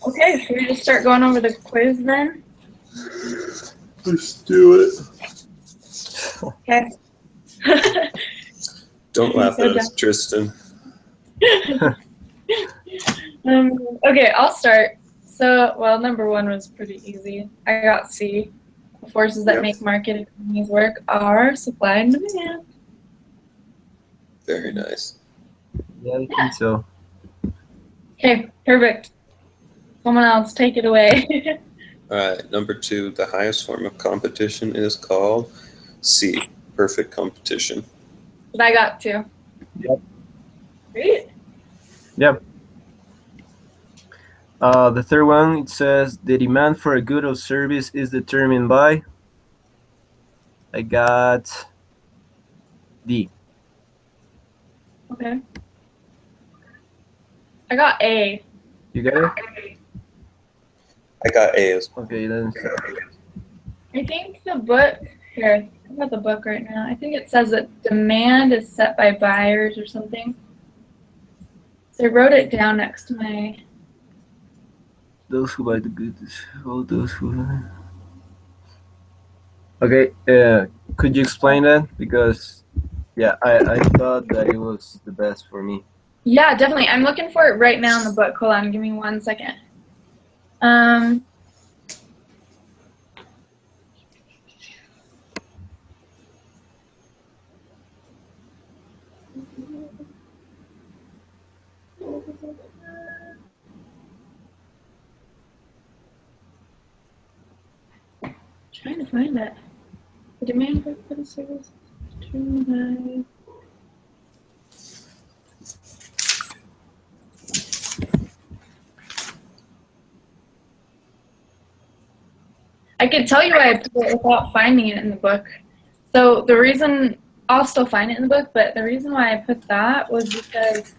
Okay, should we just start going over the quiz then? Let's do it. Okay. Don't laugh at us, Tristan. Okay, I'll start. So, well, number one was pretty easy. I got C. The forces that make market economies work are supply and demand. Very nice. Yeah, I think so. Okay, perfect. Someone else, take it away. All right, number two, the highest form of competition is called C, perfect competition. But I got two. Yep. Great. Yep. The third one, it says the demand for a good or service is determined by. I got D. Okay. I got A. You got it? I got A as well. Okay, then. I think the book, here, I got the book right now. I think it says that demand is set by buyers or something. So I wrote it down next to my... Those who buy the goods, all those who... Okay, could you explain that? Because, yeah, I thought that it was the best for me. Yeah, definitely. I'm looking for it right now in the book. Hold on, give me 1 second. Trying to find it. The demand for the service is determined by... I could tell you why I put it without finding it in the book. So the reason, I'll still find it in the book, but the reason why I put that was because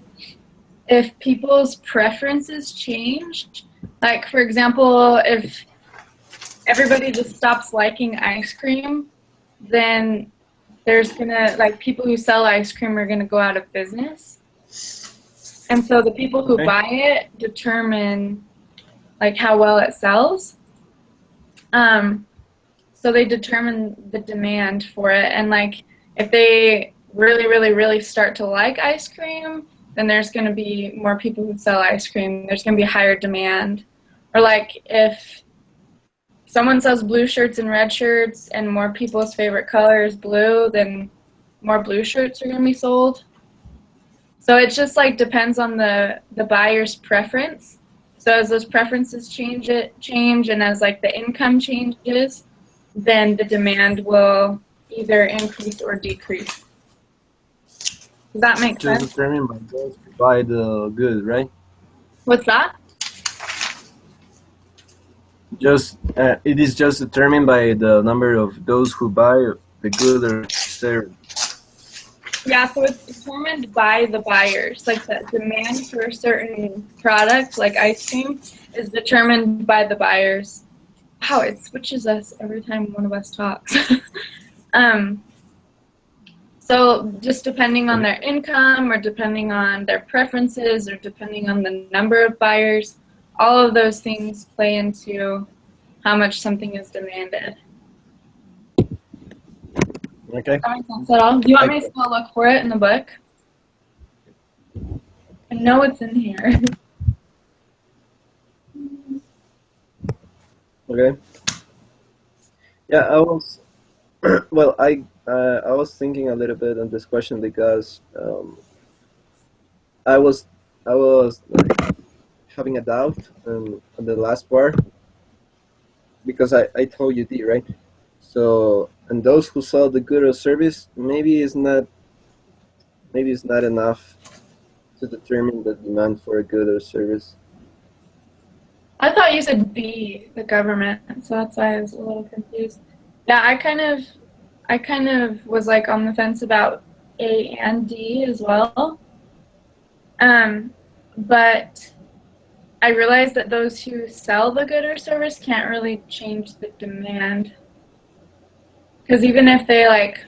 if people's preferences change, like for example, if everybody just stops liking ice cream, then there's gonna, like people who sell ice cream are gonna go out of business. And so the people who buy it determine like how well it sells. So they determine the demand for it, and like if they really start to like ice cream, then there's going to be more people who sell ice cream. There's going to be higher demand. Or like if someone sells blue shirts and red shirts and more people's favorite color is blue, then more blue shirts are going to be sold. So it just like depends on the buyer's preference. So as those preferences change, and as like the income changes, then the demand will either increase or decrease. Does that make sense? Just determined by those who buy the good, right? What's that? Just it is just determined by the number of those who buy the good or service. Yeah, so it's determined by the buyers. Like the demand for a certain product, like ice cream, is determined by the buyers. Wow, it switches us every time one of us talks. So just depending on their income or depending on their preferences or depending on the number of buyers, all of those things play into how much something is demanded. Okay. That makes sense at all? Do you want me to still look for it in the book? I know it's in here. Okay. Yeah, I was. Well, I was thinking a little bit on this question because I was like having a doubt on the last part because I told you D, right? So, and those who sell the good or service, maybe it's not enough to determine the demand for a good or service. I thought you said B, the government, so that's why I was a little confused. Yeah, I kind of was like on the fence about A and D as well. But I realized that those who sell the good or service can't really change the demand. Because even if they like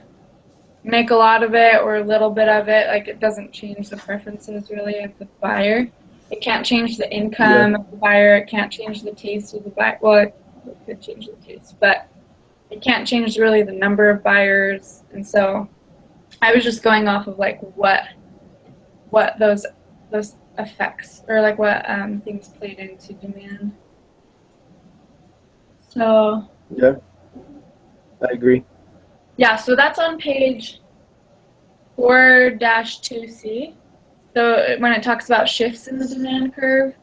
make a lot of it or a little bit of it, like it doesn't change the preferences really of the buyer. It can't change the income of the buyer. It can't change the taste of the buyer. Well, it could change the taste, but it can't change really the number of buyers. And so I was just going off of like what those effects or like what things played into demand. So Yeah, I agree. yeah, so that's on page 4-2C. So when it talks about shifts in the demand curve,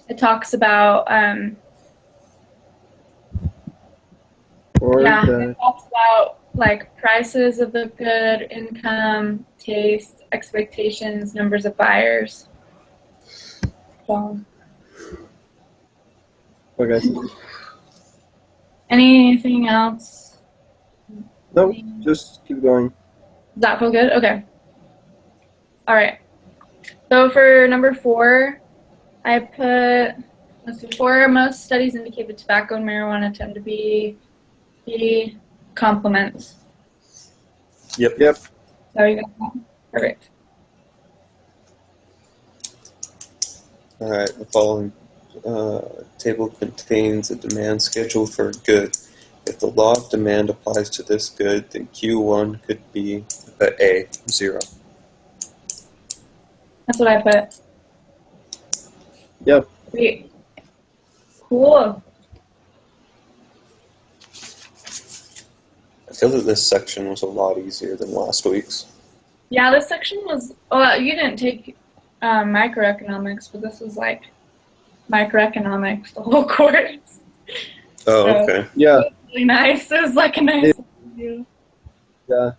it talks about Or yeah, the it talks about like prices of the good, income, taste, expectations, numbers of buyers. So, okay. anything else? No, just keep going. Does that feel good? Okay. All right. So for number 4, I put, let's see, 4, most studies indicate that tobacco and marijuana tend to be complements. Yep. Yep. So you got that? Perfect. All right. The following table contains a demand schedule for a good. If the law of demand applies to this good, then Q1 could be A, 0. That's what I put. Yep. Great. Cool. I feel that this section was a lot easier than last week's. Yeah, this section was, well, you didn't take microeconomics, but this was like microeconomics, the whole course. Oh, So okay. Yeah. it was really nice. It was like a nice overview. Yeah.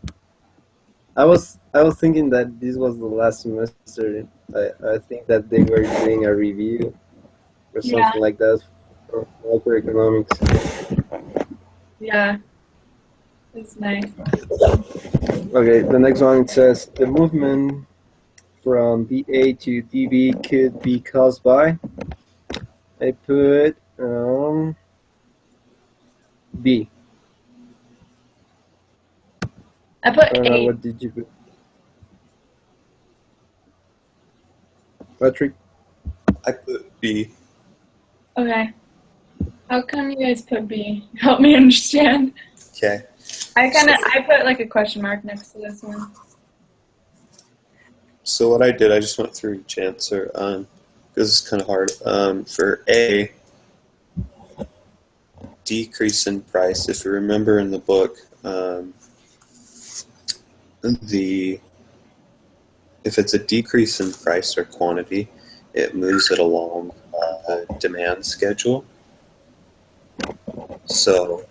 I was thinking that this was the last semester. I think that they were doing a review or Yeah, something like that for macroeconomics. yeah, it's nice. Okay, the next one, it says the movement from BA to DB could be caused by. I put B. I put A. What did you put? Patrick? I put B. Okay. How come you guys put B? Help me understand. Okay. I put like a question mark next to this one. So what I did, I just went through each answer because it's kind of hard. For A, decrease in price. If you remember in the book, if it's a decrease in price or quantity, it moves it along a demand schedule. So,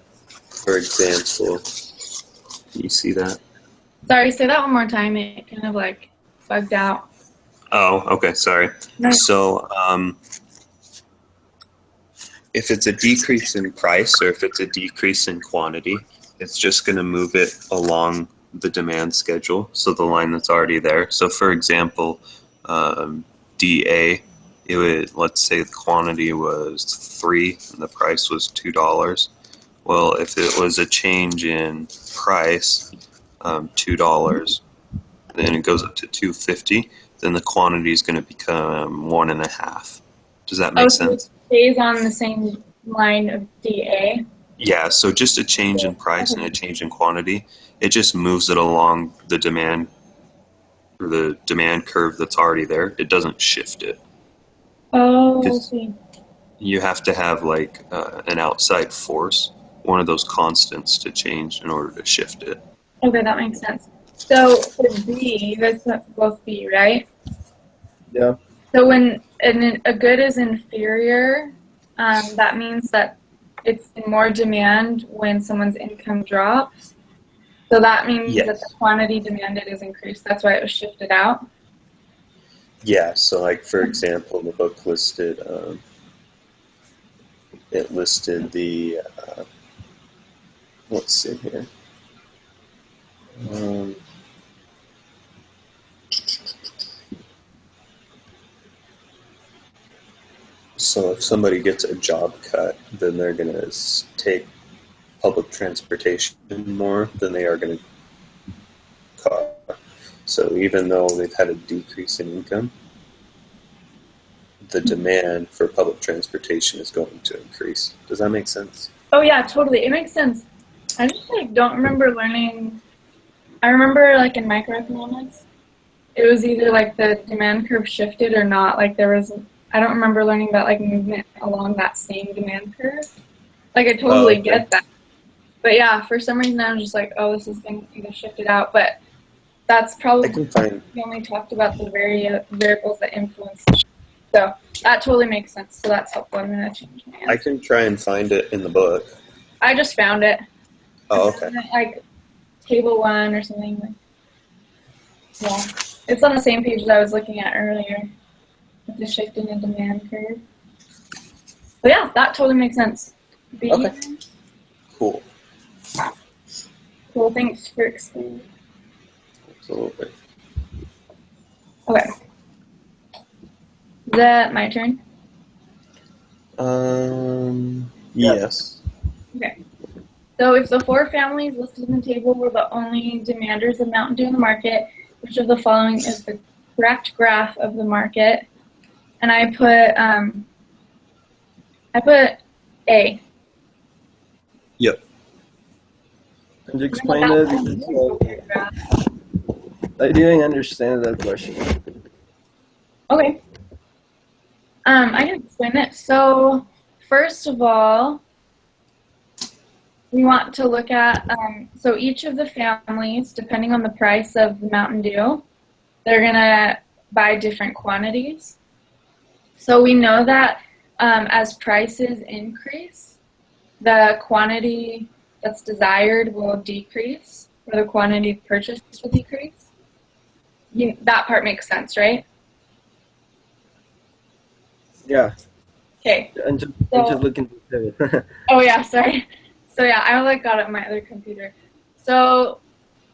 for example, can you see that? Sorry, say that one more time. It kind of like bugged out. Oh, okay, sorry. No. So, if it's a decrease in price or if it's a decrease in quantity, it's just going to move it along the demand schedule, so the line that's already there. So, for example, DA, it would, let's say the quantity was 3 and the price was $2. Well, if it was a change in price, $2, then it goes up to $2.50, then the quantity is going to become 1.5. Does that make So it sense? stays on the same line of DA. Yeah, so just a change in price and a change in quantity, it just moves it along the demand or the demand curve that's already there. It doesn't shift it. Oh, I 'Cause see. you have to have like an outside force, one of those constants to change in order to shift it. Okay, that makes sense. So for B, you guys put both B, right? Yeah. So when a good is inferior, that means that it's in more demand when someone's income drops. So that means that the Yes. quantity demanded is increased. That's why it was shifted out. Yeah, so like for example, the book listed, it listed the, let's see here. Um, so if somebody gets a job cut, then they're going to take public transportation more than they are going to car. So even though they've had a decrease in income, the demand for public transportation is going to increase. Does that make sense? Oh yeah, totally. It makes sense. I just like don't remember learning. I remember like in microeconomics, it was either like the demand curve shifted or not. Like there was, I don't remember learning about like movement along that same demand curve. Like I totally get that. But yeah, for some reason I was just like, oh, this is going to either shift it out. But that's probably we only talked about the variables that influence. So that totally makes sense. So that's helpful. I'm going to change my answer. I can try and find it in the book. I just found it. Oh, okay. Like table 1 or something. Like, yeah. It's on the same page that I was looking at earlier with the shift in the demand curve. But yeah, that totally makes sense. Okay. Cool. Cool. Thanks for explaining. Absolutely. Okay. Is that my turn? Yes. Okay. So if the 4 families listed in the table were the only demanders of Mountain Dew in the market, which of the following is the correct graph of the market? And I put A. Yep. Can you explain it? I didn't understand that question. Okay. I can explain it. So first of all, we want to look at, so each of the families, depending on the price of the Mountain Dew, they're going to buy different quantities. So we know that as prices increase, the quantity that's desired will decrease, or the quantity purchased will decrease. That part makes sense, right? Yeah. Okay. I'm just looking at it. Oh yeah, sorry. So yeah, I like got it on my other computer. So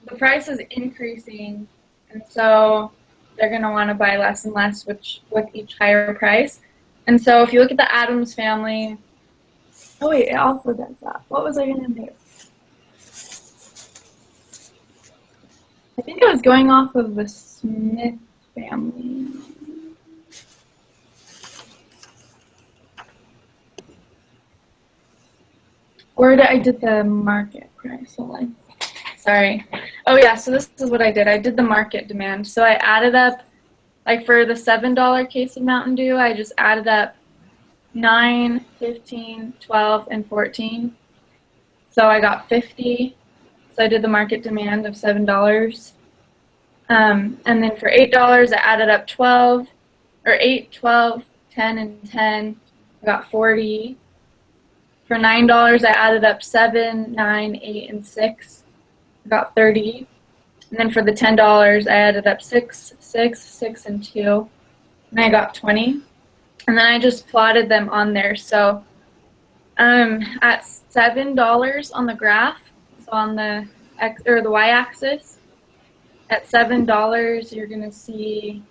the price is increasing, and so they're gonna want to buy less and less, with each higher price. And so if you look at the Adams family, oh wait, it also does that. What was I gonna do? I think I was going off of the Smith family. Or I did the market price. Hold on. Sorry. Oh yeah, so this is what I did. I did the market demand. So I added up, like for the $7 case of Mountain Dew, I just added up 9, 15, 12, and 14. So I got 50. So I did the market demand of $7. And then for $8, I added up 12, or 8, 12, 10, and 10. I got 40. For $9, I added up 7, 9, 8, and 6. I got 30. And then for the $10, I added up 6, 6, 6, and 2. And I got 20. And then I just plotted them on there. So at $7 on the graph, so on the X or the Y-axis, at $7, you're going to see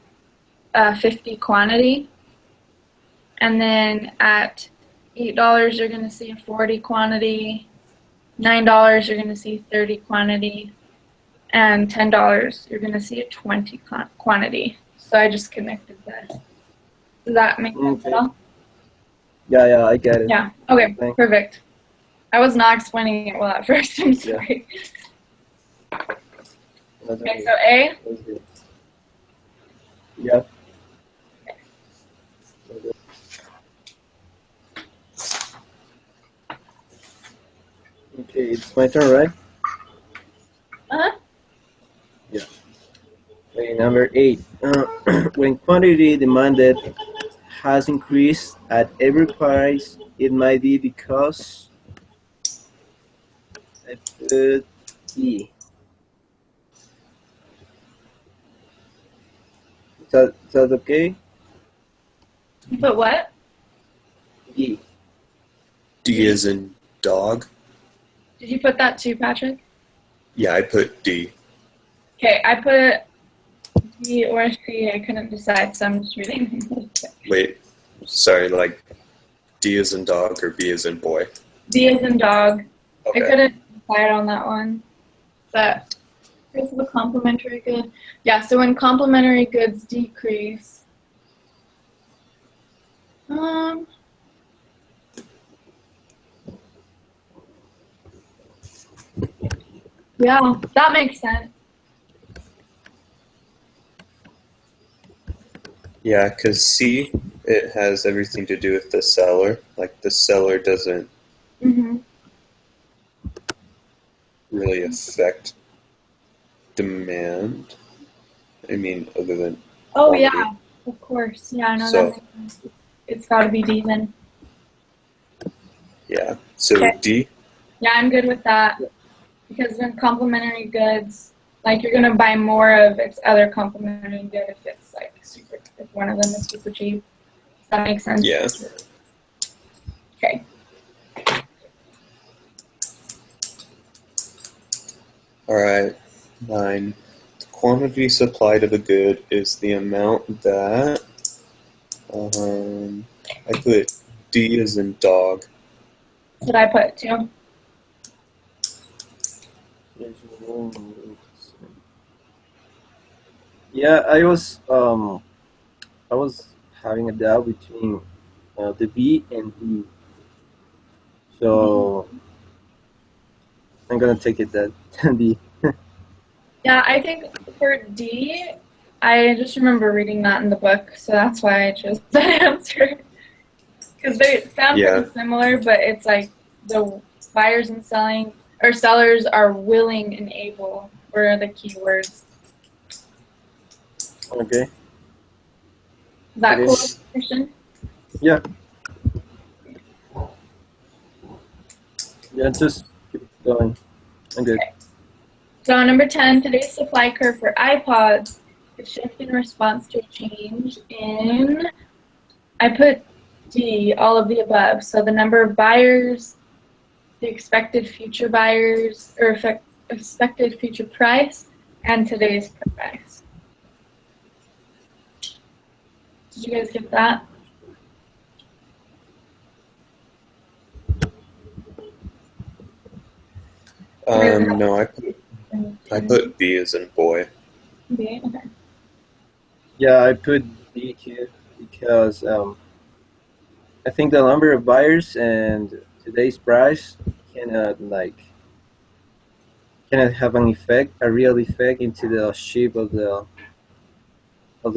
50 quantity. And then at $8, you're going to see a 40 quantity. $9, you're going to see 30 quantity. And $10, you're going to see a 20 quantity. So I just connected that. Does that make sense at all? Yeah, I get it. Yeah, okay, perfect. I was not explaining it well at first, I'm sorry. Yeah. Okay, so A? Yeah. Okay, it's my turn, right? Uh-huh. Yeah. Okay, number 8. When quantity demanded has increased at every price, it might be because I put E. Is that okay? You put what? E. D as in dog? Did you put that too, Patrick? Yeah, I put D. Okay, I put D or C. I couldn't decide, so I'm just reading. Wait, sorry, like D as in dog or B as in boy? D as in dog. Okay. I couldn't decide on that one. But here's the complementary good. Yeah, so when complementary goods decrease, Um, yeah, that makes sense. Yeah, because C, it has everything to do with the seller. Like the seller doesn't Mm-hmm. really affect demand. I mean, other than Oh yeah, quantity. of course. Yeah, I know that So, makes sense. It's got to be D then. yeah. So Okay. D, Yeah, I'm good with that because then complementary goods, like you're gonna buy more of its other complementary good if it's like super. If one of them is super cheap. Does that make sense? yeah. Okay. All right. 9. The quantity supplied of a good is the amount that. I put D as in dog. That's what I put too. Yeah, I was having a doubt between the B and D, so I'm gonna take it that D. Yeah, I think for D, I just remember reading that in the book, so that's why I chose that answer. Because they sound Yeah. pretty similar, but it's like the buyers and selling or sellers are willing and able were the key words. Okay, Is that okay, cool, Christian? yeah, yeah, just keep going. I'm good. Okay. So number 10, today's supply curve for iPods could shift in response to a change in, I put D, all of the above. So the number of buyers, the expected future buyers, or expected future price, and today's price. Did you guys get that? No, I put B as in boy. Okay. Yeah, I put D here because I think the number of buyers and today's price cannot like cannot have an effect, a real effect into the shape of the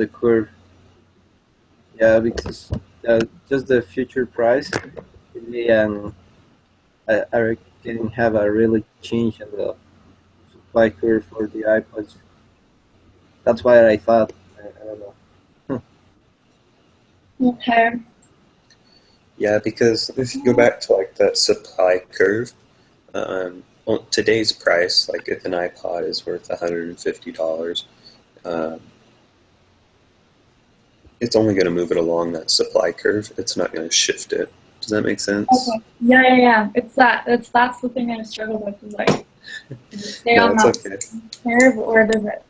curve. Yeah, because just the future price, and I can have a really change in the supply curve for the iPods. That's why I thought. I don't know. Okay. Yeah, because if you go back to like that supply curve, well, today's price, like if an iPod is worth $150, um, it's only going to move it along that supply curve. It's not going to shift it. Does that make sense? Okay. Yeah. It's that. That's the thing I struggle with. Is like, does it stay No, on it's that okay. curve or does it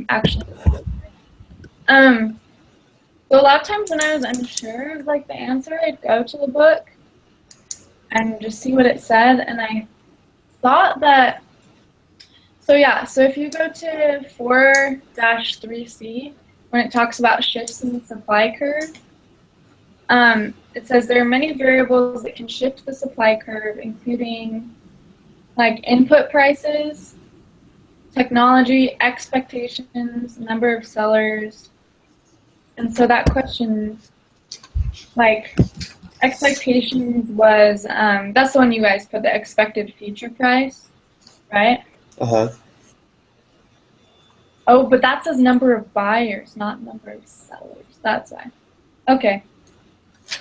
actually? Um. So a lot of times when I was unsure of like the answer, I'd go to the book and just see what it said, and I thought that. So yeah. So if you go to 4-3C, when it talks about shifts in the supply curve. It says there are many variables that can shift the supply curve, including like input prices, technology, expectations, number of sellers. And so that question, like expectations was, that's the one you guys put, the expected future price, right? Uh huh. Oh, but that says number of buyers, not number of sellers. That's why. Okay.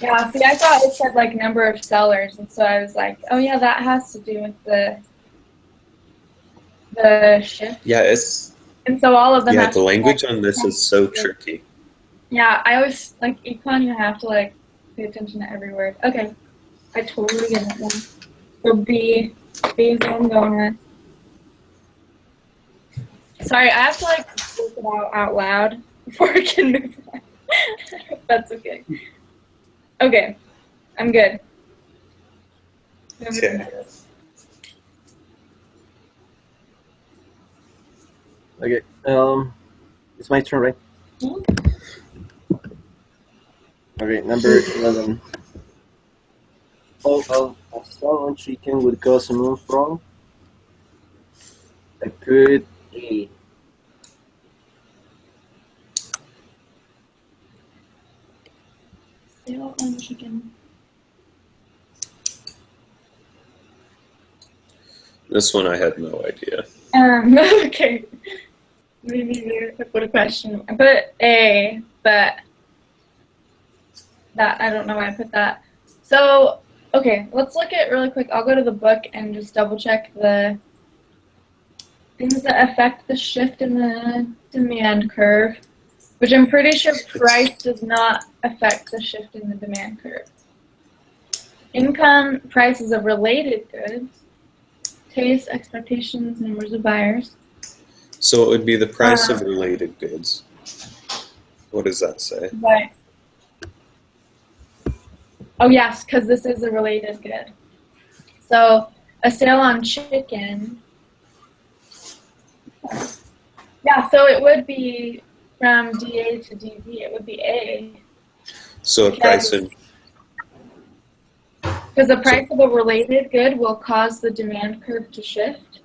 Yeah, see, I thought it said like number of sellers, and so I was like, oh yeah, that has to do with the shift. Yeah, it's And so all of them have the to be language on this is so like, tricky. yeah, I always like econ, you have to like pay attention to every word. Okay, I totally get it now. So B is what I'm going with. Sorry, I have to like work it out loud before I can move on. That's okay. Okay, I'm good. Okay. Okay. It's my turn, right? Okay, number 11. All of a salmon chicken would cost a month from. I put A. Sale on chicken. This one I had no idea. Okay. Me neither. I put a question. I put A, but that I don't know why I put that. So, okay, let's look at really quick. I'll go to the book and just double check the things that affect the shift in the demand curve, which I'm pretty sure price does not affect the shift in the demand curve. Income, prices of related goods, taste, expectations, numbers of buyers. So it would be the price of related goods. What does that say? Right. Oh, yes, because this is a related good. So a sale on chicken. Yeah, so it would be from DA to DB. It would be A. So a price in. Because the price of a related good will cause the demand curve to shift.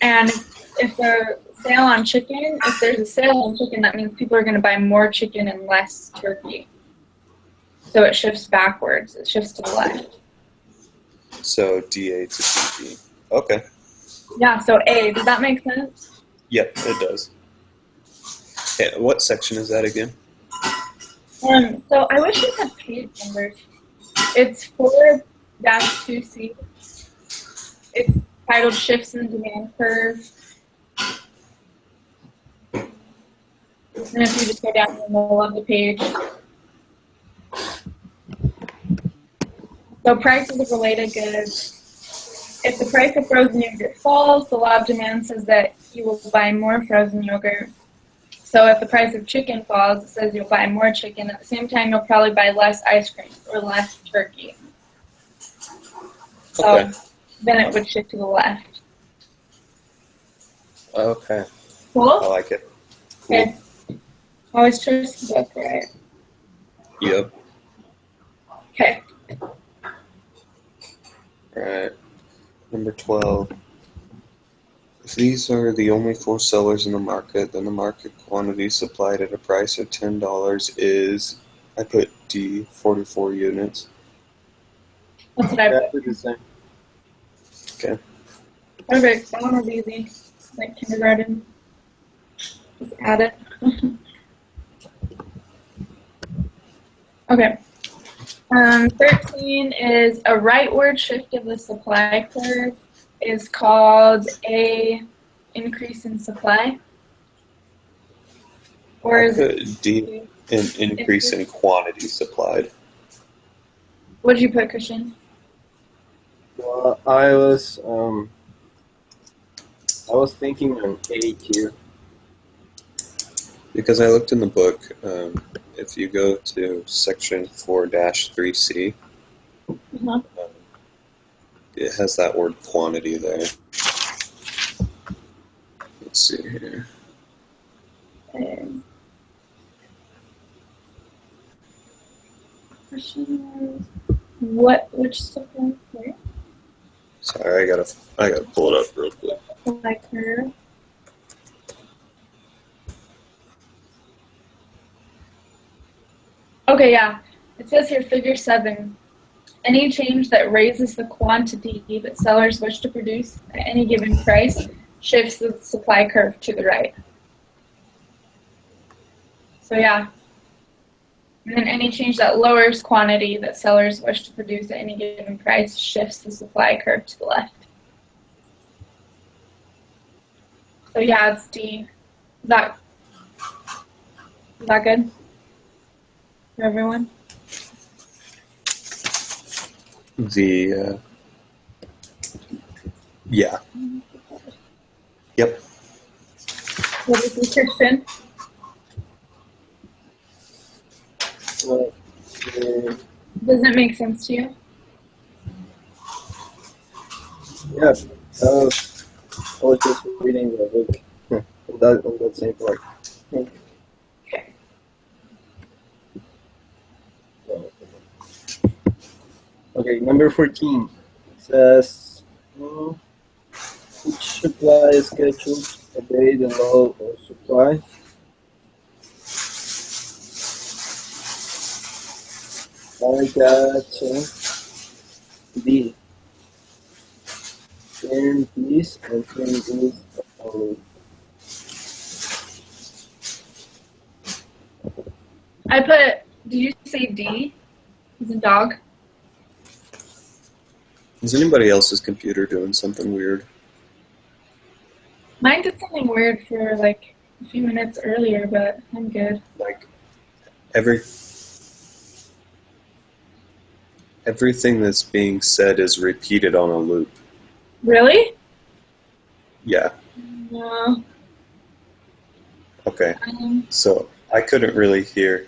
And if there's a sale on chicken, if there's a sale on chicken, that means people are going to buy more chicken and less turkey. So it shifts backwards. It shifts to the left. So DA to DB. Okay. Yeah, so A. Does that make sense? Yep, it does. Okay, what section is that again? So I wish it had page numbers. It's 4-2C. It's titled Shifts in Demand Curve. And if you just go down the middle of the page. So prices of related goods. If the price of frozen yogurt falls, the law of demand says that you will buy more frozen yogurt. So if the price of chicken falls, it says you'll buy more chicken. At the same time, you'll probably buy less ice cream or less turkey. So Okay. then it would shift to the left. Okay. Cool? I like it. Cool. Okay. Always trust the book, right? Yep. Okay. Alright. Number 12. If these are the only 4 sellers in the market, then the market quantity supplied at a price of $10 is, I put D, 44 units. That's what I Yeah, put. put the same. Okay. Perfect. That one was easy. Like kindergarten. Just add it. Okay. 13 is a rightward shift of the supply curve is called a increase in supply. Or I is it put D, an increase in quantity supplied. what did you put, Christian? Well, I was thinking on A here. Because I looked in the book, if you go to section 4-3C, Uh-huh. it has that word quantity there. Let's see here. Question was which supply curve? Sorry, I gotta pull it up real quick. Supply curve. Okay, yeah. It says here, figure 7. Any change that raises the quantity that sellers wish to produce at any given price shifts the supply curve to the right. So yeah. And then any change that lowers quantity that sellers wish to produce at any given price shifts the supply curve to the left. So yeah, it's D. Is that good for everyone? Yeah. Yep. What is the Christian? Well, Does it make sense to you? yeah, I was just reading the book on that same part. Okay. Okay, number 14 says, which supply schedules obey the law of supply? I got D. 10 Ds and 10 Ds only. I put, did you say D? Is a dog? Is anybody else's computer doing something weird? Mine did something weird for like a few minutes earlier, but I'm good. Like everything that's being said is repeated on a loop. Really? Yeah. No. Okay. So I couldn't really hear.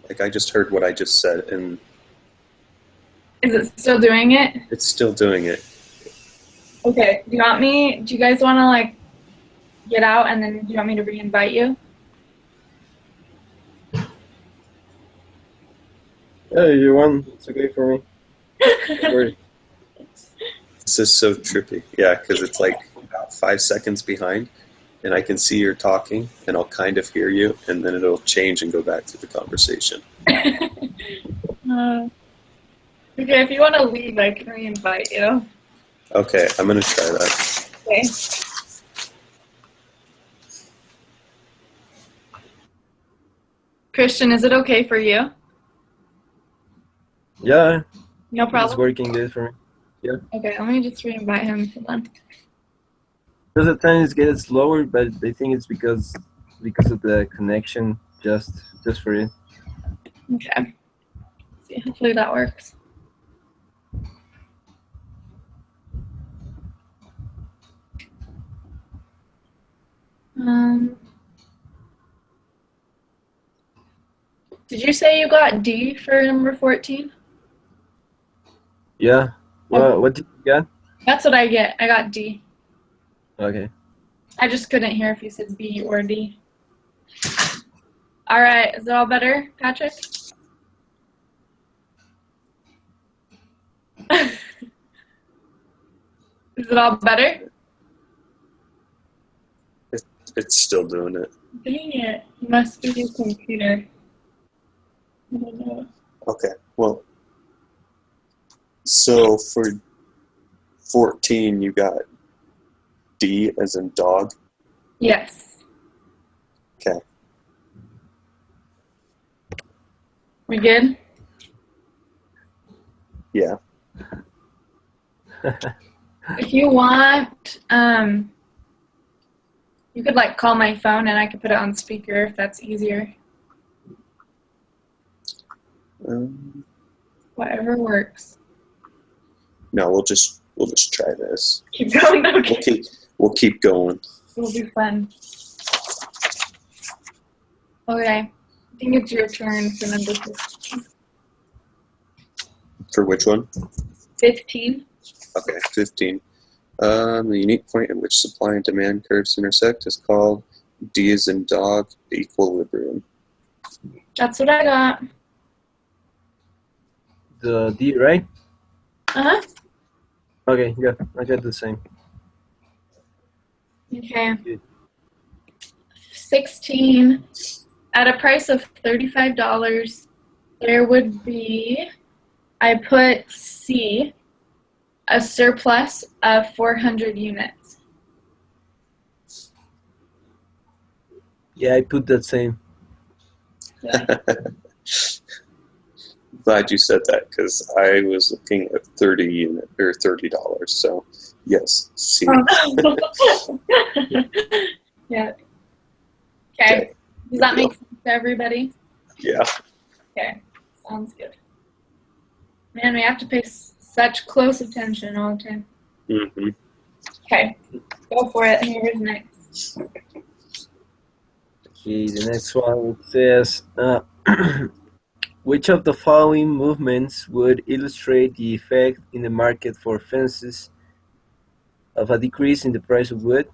Like I just heard what I just said, and Is it still doing it? it's still doing it. Okay. Do you guys want to like get out and then do you want me to re-invite you? Yeah, if you want, it's okay for me. Don't worry. This is so trippy. Yeah, because it's like about 5 seconds behind, and I can see you're talking, and I'll kind of hear you, and then it'll change and go back to the conversation. Okay, if you want to leave, I can re-invite you. Okay, I'm going to try that. Okay. Christian, is it okay for you? Yeah, No it's problem? working good for me. Okay, let me just re-invite him. Hold on. Because at times it gets slower, but I think it's because of the connection, just for it. Okay. Let's see, hopefully that works. Did you say you got D for number 14? Yeah. Well, what did you get? That's what I get. I got D. Okay. I just couldn't hear if you said B or D. All right. Is it all better, Patrick? Is it all better? It's still doing it. Dang it. It must be your computer. I don't know. Okay, well, so for 14, you got D as in dog. Yes. Okay. We good? Yeah. If you want, you could like call my phone and I could put it on speaker if that's easier. Whatever works. No, we'll just try this. Keep going. Okay. We'll keep going. It'll be fun. Okay. I think it's your turn for number 15. For which one? 15. Okay, 15. The unique point at which supply and demand curves intersect is called D as in dog equilibrium. That's what I got. The D, right? Uh-huh. Okay, yeah, I got the same. Okay. 16. At a price of $35, there would be, I put C, a surplus of 400 units. Yeah, I put that same. Yeah. Glad you said that because I was looking at $30. So yes, C. Yeah. Okay. Does that make sense to everybody? Yeah. Okay. Sounds good. Man, we have to pay such close attention all the time. Mm-hmm. Okay. Go for it. Whoever's next. Okay, the next one says, which of the following movements would illustrate the effect in the market for fences of a decrease in the price of wood?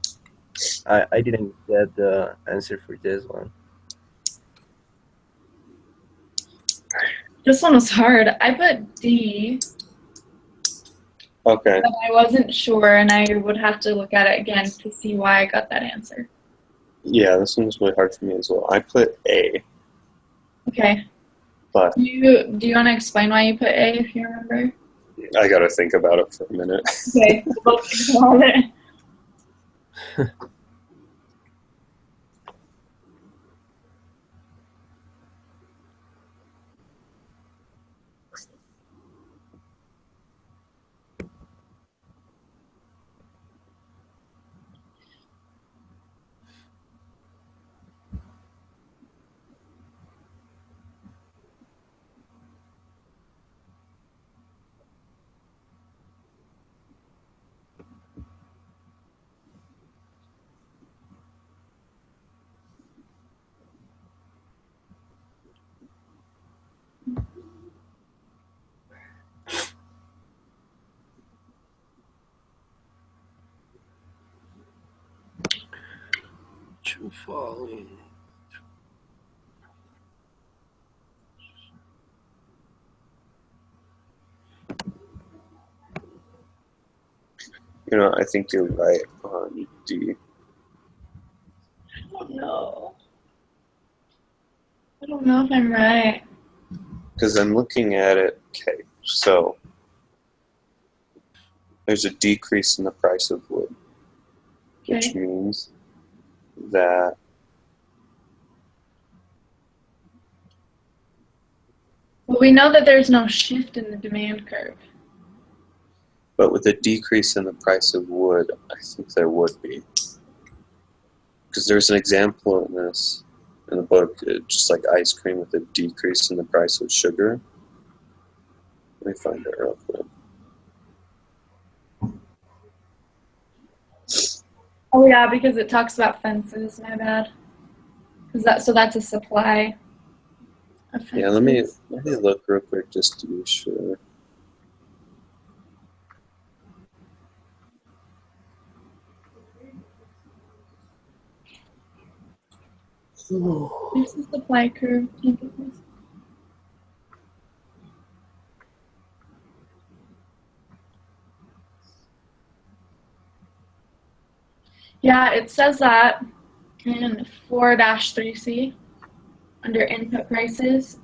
I didn't get the answer for this one. This one was hard. I put D, Okay. but I wasn't sure, and I would have to look at it again to see why I got that answer. Yeah, this one was really hard for me as well. I put A, Okay. but Do you want to explain why you put A if you remember? I got to think about it for a minute. Okay. We'll think about it. Two following. You know, I think you're right on D. I don't know. I don't know if I'm right. Because I'm looking at it, okay, so there's a decrease in the price of wood, which Okay. means that Well, we know that there's no shift in the demand curve. but with a decrease in the price of wood, I think there would be. Because there's an example in this, in the book, just like ice cream with a decrease in the price of sugar. Let me find it real quick. Oh yeah, because it talks about fences. My bad. So that's a supply of fences. Yeah, let me look real quick just to be sure. There's the supply curve. Can't get this. Yeah, it says that in 4-3C under input prices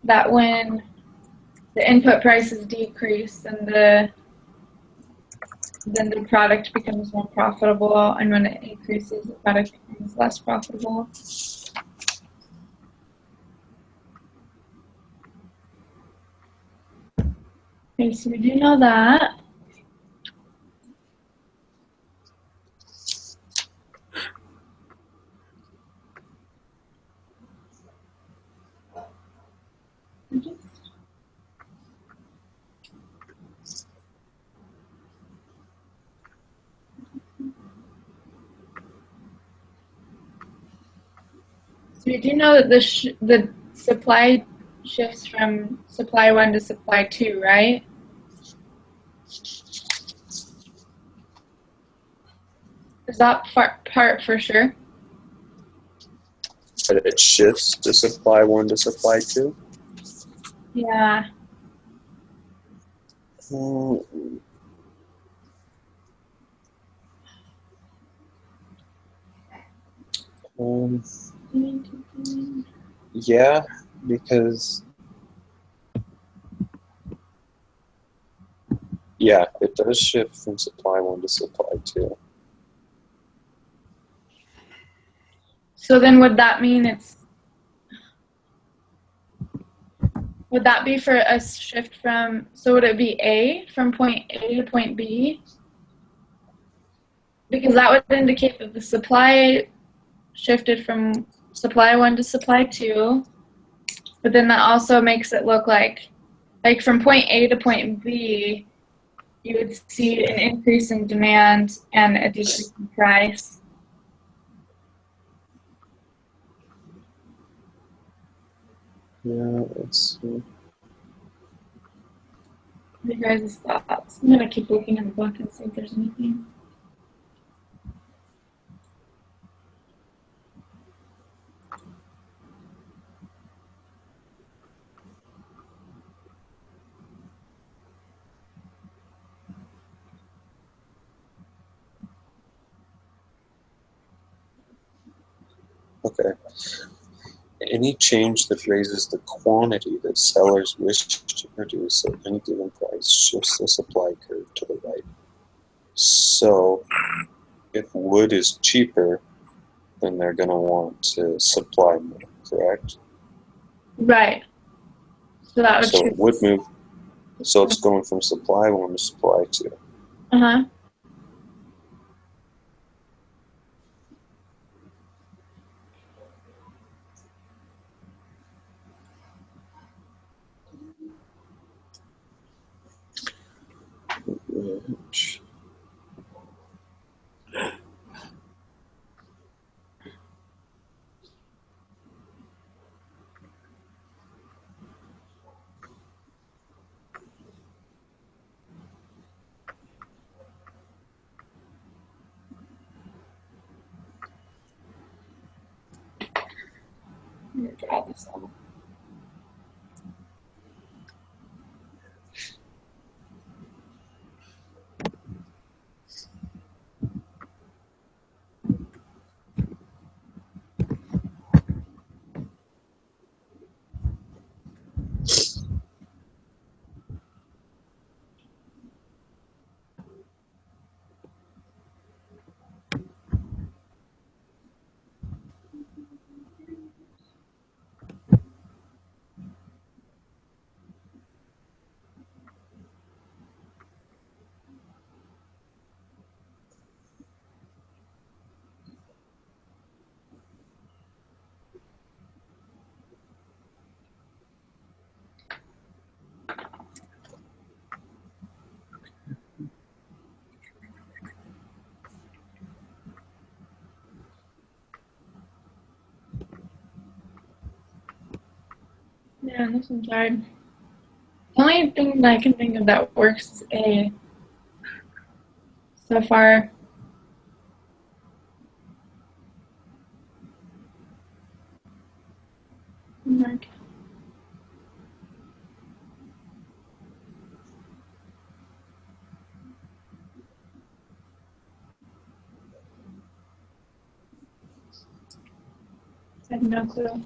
that when the input prices decrease then the product becomes more profitable, and when it increases, the product becomes less profitable. Okay, so we do know that. So we do know that the supply shifts from supply 1 to supply 2, right? Is that part for sure? But it shifts to supply 1 to supply 2. Yeah. Yeah, because yeah, it does shift from supply 1 to supply 2. So then would that mean would that be for a shift from, so would it be A from point A to point B? Because that would indicate that the supply shifted from supply 1 to supply 2, but then that also makes it look like from point A to point B, you would see an increase in demand and a decrease in price. Yeah, let's see. Your guys' thoughts. I'm gonna keep looking in the book and see if there's anything. Okay. Any change that raises the quantity that sellers wish to produce at any given price shifts the supply curve to the right. So, if wood is cheaper, then they're going to want to supply more, correct? Right. So that would So choose. it would move. So it's going from supply one to supply two. Uh-huh. Which, I'm gonna draw this out. Yeah, this one's hard. The only thing that I can think of that works A so far. Mark. I have no clue.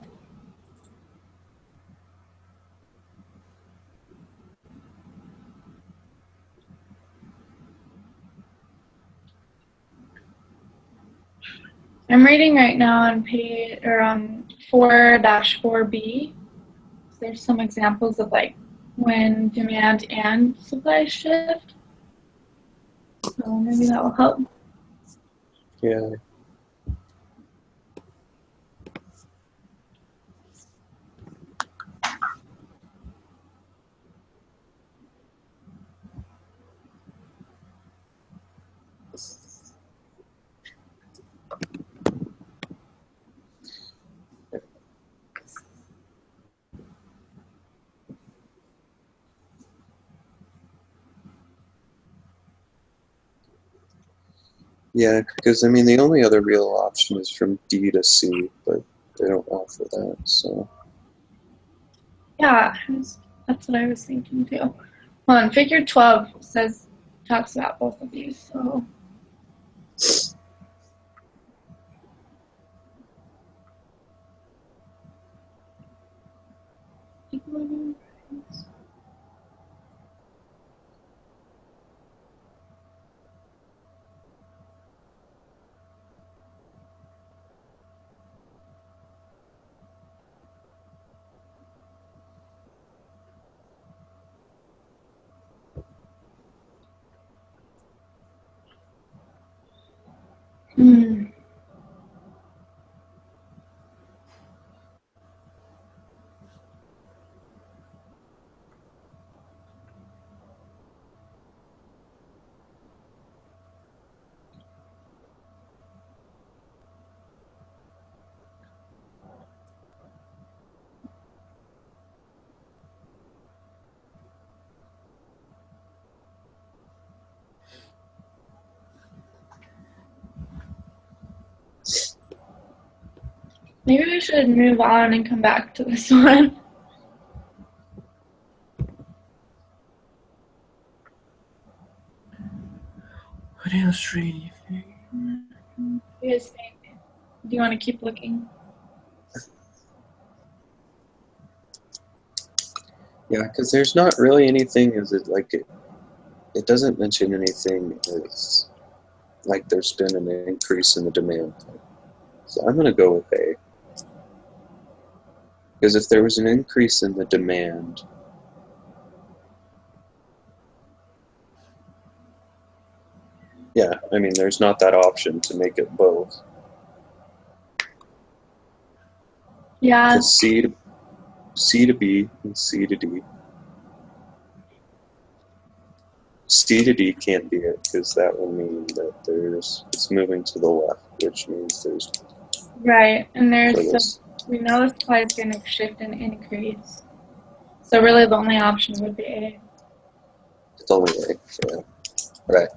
I'm reading right now on page or on 4-4B. There's some examples of like when demand and supply shift. So maybe that will help. yeah. Yeah, because I mean, the only other real option is from D to C, but they don't offer that, so. Yeah, that's what I was thinking too. Well, and figure 12 talks about both of these. So hmm. Maybe we should move on and come back to this one. What else, really? You guys think? Do you want to keep looking? Yeah, because there's not really anything. Is it like it doesn't mention anything as like there's been an increase in the demand. So I'm going to go with A. Because if there was an increase in the demand, yeah, I mean, there's not that option to make it both. Yeah. Because C to B and C to D. C to D can't be it because that would mean that it's moving to the left, which means there's Right. And this. we know the supply is going to shift and increase. So really the only option would be A. It's only A. Yeah. Right.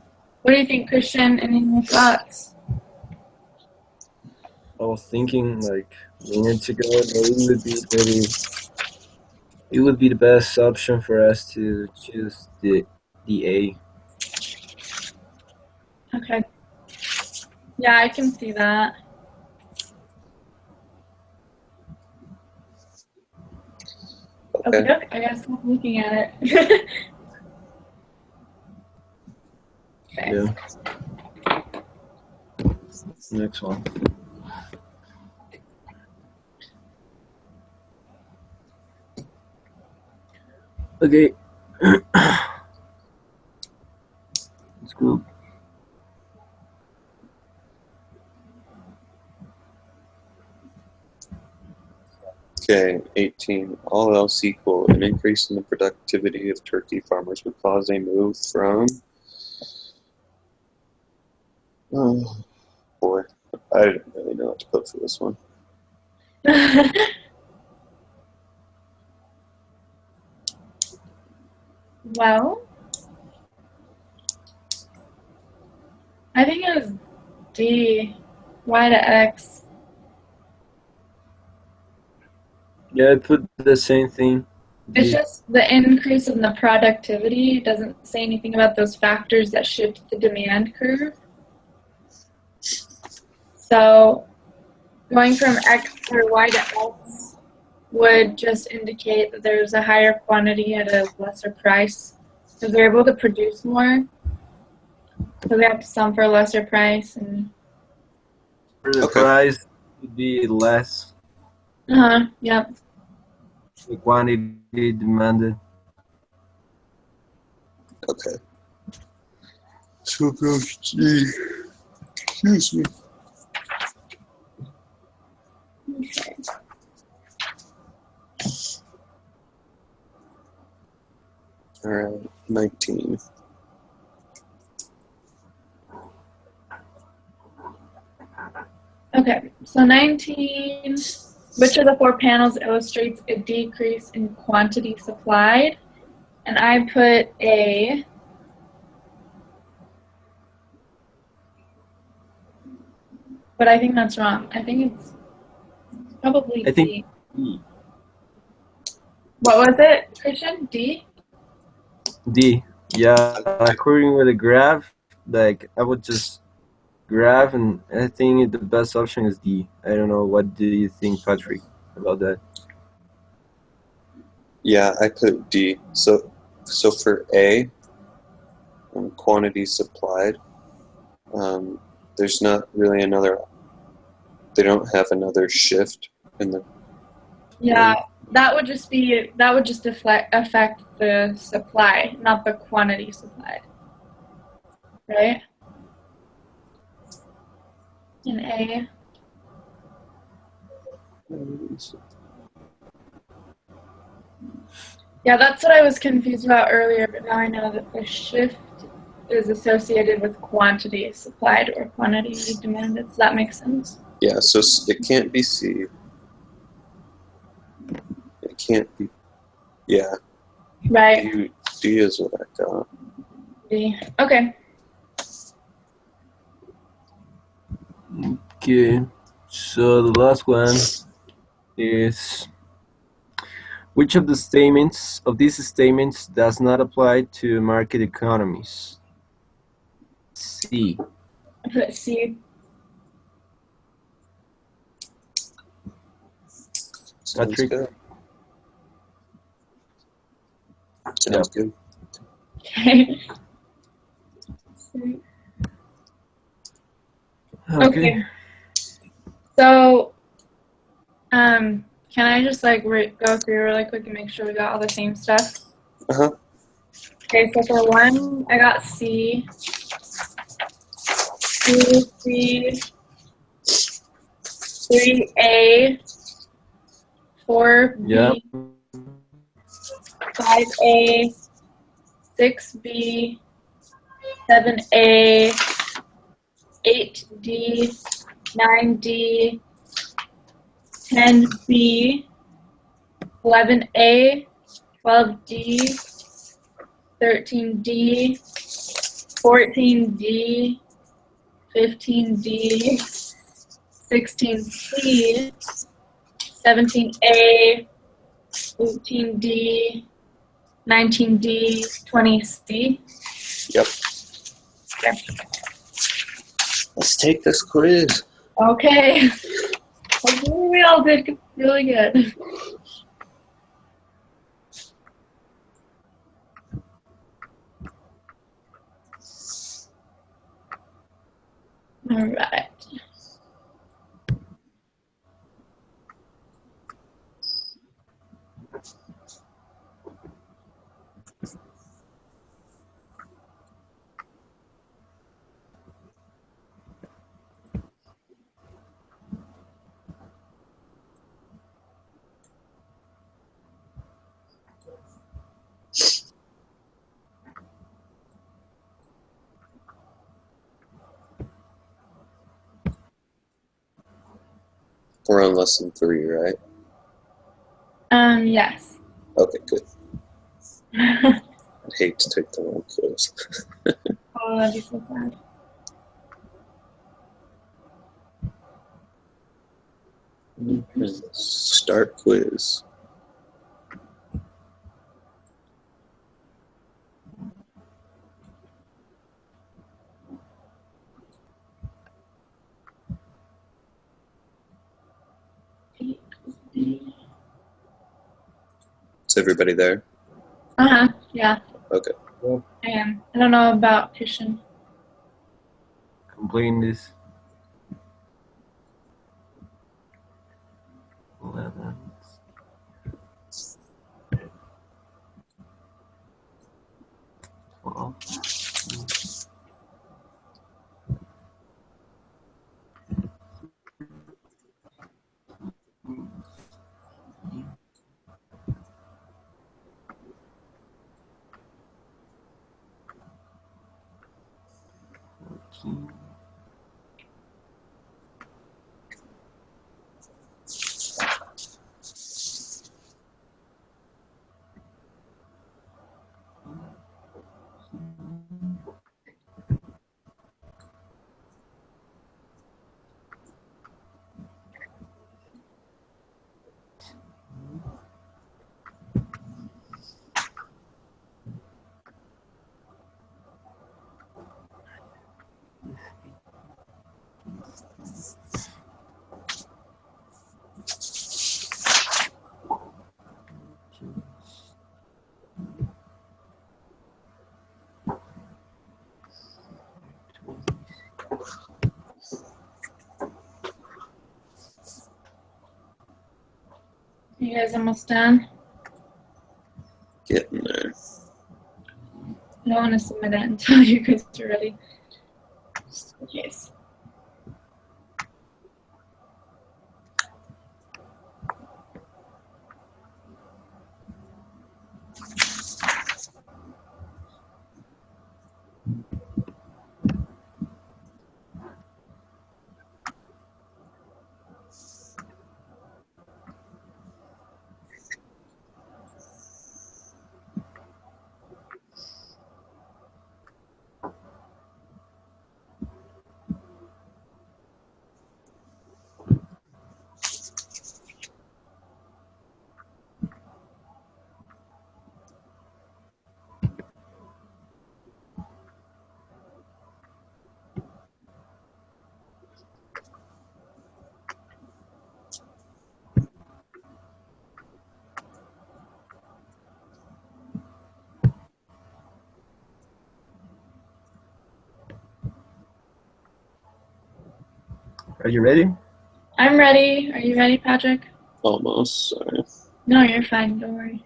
What do you think, Christian? Any more thoughts? I was thinking like minutes ago that it would be the best option for us to choose the A. Okay. Yeah, I can see that. Okay. Okay, I gotta stop looking at it. Okay. Yeah. Next one. Okay. Let's go. Okay, 18. All else equal, an increase in the productivity of turkey farmers would cause a move from. Oh, boy. I didn't really know what to put for this one. Well, I think it was D, Y to X. Yeah, I put the same thing. It's D. just the increase in the productivity. It doesn't say anything about those factors that shift the demand curve. So going from X or Y to X would just indicate that there's a higher quantity at a lesser price because they're able to produce more. So they have to sell for a lesser price. And For the Okay. price would be less. Yep. The quantity demanded. Okay. So goes G. Excuse me. Okay. All right, 19. Okay, so 19, which of the four panels illustrates a decrease in quantity supplied? And I put A. But I think that's wrong. I think it's probably I think D. D. What was it, Christian? D? D. Yeah, according with the graph, like I would just graph, and I think the best option is D. I don't know. What do you think, Patrick, about that? Yeah, I put D. So for A, quantity supplied, there's not really another. They don't have another shift in the. Yeah, that would just affect the supply, not the quantity supplied. Right? In A. Yeah, that's what I was confused about earlier, but now I know that the shift is associated with quantity supplied or quantity demanded. So that makes sense. Yeah, so it can't be C. It can't be. Yeah. Right. D is what I got. D. Okay. Okay, so the last one is which of these statements does not apply to market economies? C. I put C. Sounds Patrick? good. Sounds good. Okay. Okay. So, can I just like go through really quick and make sure we got all the same stuff? Uh-huh. Okay, so for 1, I got C. 2, C. 3A. 4, Yeah. B. 5A. 6B. 7A. 8D. 9D. 10B. 11A. 12D. 13D. 14D. 15D. 16C. 17A. 18D. 19D. 20C. Yep. Okay. Let's take this quiz. Okay. Hopefully we all did really good. All right. We're on lesson 3, right? Yes. Okay, good. I'd hate to take the wrong quiz. Oh, that'd be so sad. Start quiz. Is everybody there? Yeah. Okay. I am. I don't know about Pishin. Completing this. 11. 12. You guys almost done? Getting there. I don't want to submit it until you guys are ready. Just in case. Are you ready? I'm ready. Are you ready, Patrick? Almost. Sorry. No, you're fine. Don't worry.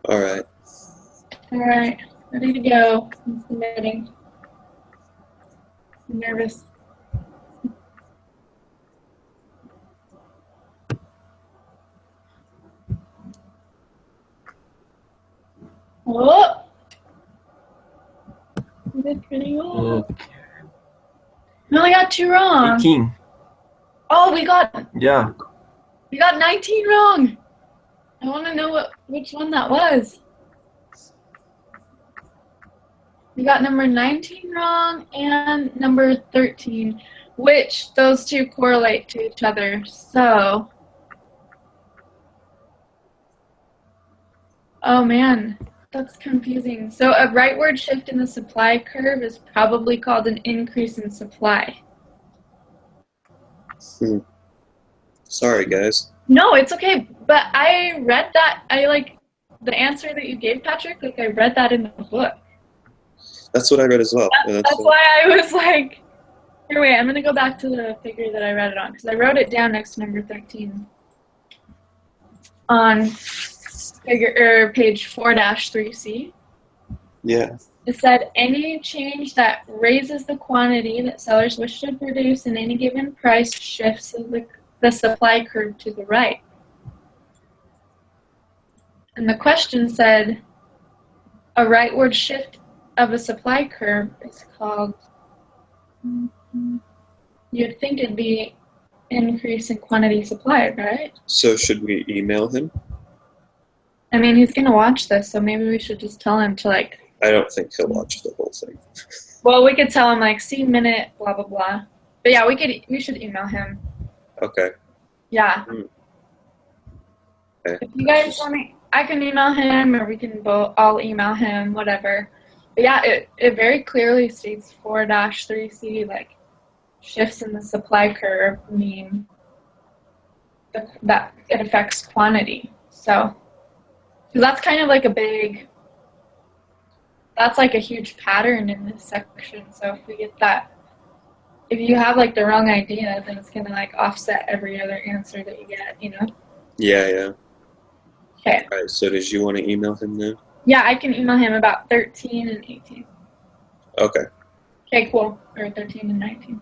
All right. All right. Ready to go. I'm submitting. I'm nervous. Oh! You did pretty well. We only got 2 wrong. 18. Oh, we got Yeah. 19 wrong. I want to know which one that was. We got number 19 wrong and number 13, which those two correlate to each other. So, oh man, that's confusing. So a rightward shift in the supply curve is probably called an increase in supply. Sorry, guys. No, it's okay. But I read that. I like the answer that you gave, Patrick. Like I read that in the book. That's what I read as well. That's why I was like, here, wait, I'm going to go back to the figure that I read it on, because I wrote it down next to number 13 on page 4-3C. Yeah. It said, any change that raises the quantity that sellers wish to produce in any given price shifts the supply curve to the right. And the question said, a rightward shift of a supply curve is called, you'd think it'd be increase in quantity supplied, right? So should we email him? I mean, he's gonna watch this, so maybe we should just tell him to like. I don't think he'll watch the whole thing. Well, we could tell him like, see minute, blah blah blah. But yeah, we should email him. Okay. Yeah. Okay. If you guys want me, I can email him, or we can both. I'll email him, whatever. But yeah, it very clearly states 4-3C, like shifts in the supply curve mean that it affects quantity. So that's kind of like that's like a huge pattern in this section. So if we get that, if you have like the wrong idea, then it's gonna like offset every other answer that you get, you know? Yeah. Okay. All right. So did you want to email him then? Yeah, I can email him about 13 and 18. Okay. Okay, cool. Or 13 and 19.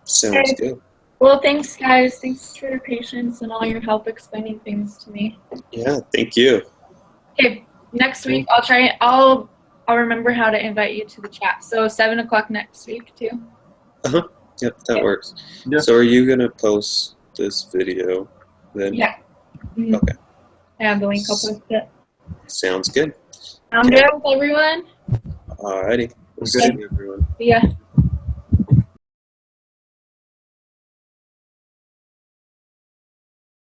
Sounds Okay. good. Well, thanks, guys. Thanks for your patience and all your help explaining things to me. Yeah. Thank you. Okay, next week I'll remember how to invite you to the chat. So 7 o'clock next week too. Yep, that works. Yeah. So are you gonna post this video then? Yeah. Mm-hmm. Okay. I have the link. I'll post it. Sounds good. Sound good with everyone? Alrighty. We'll Okay. see you, everyone. See ya.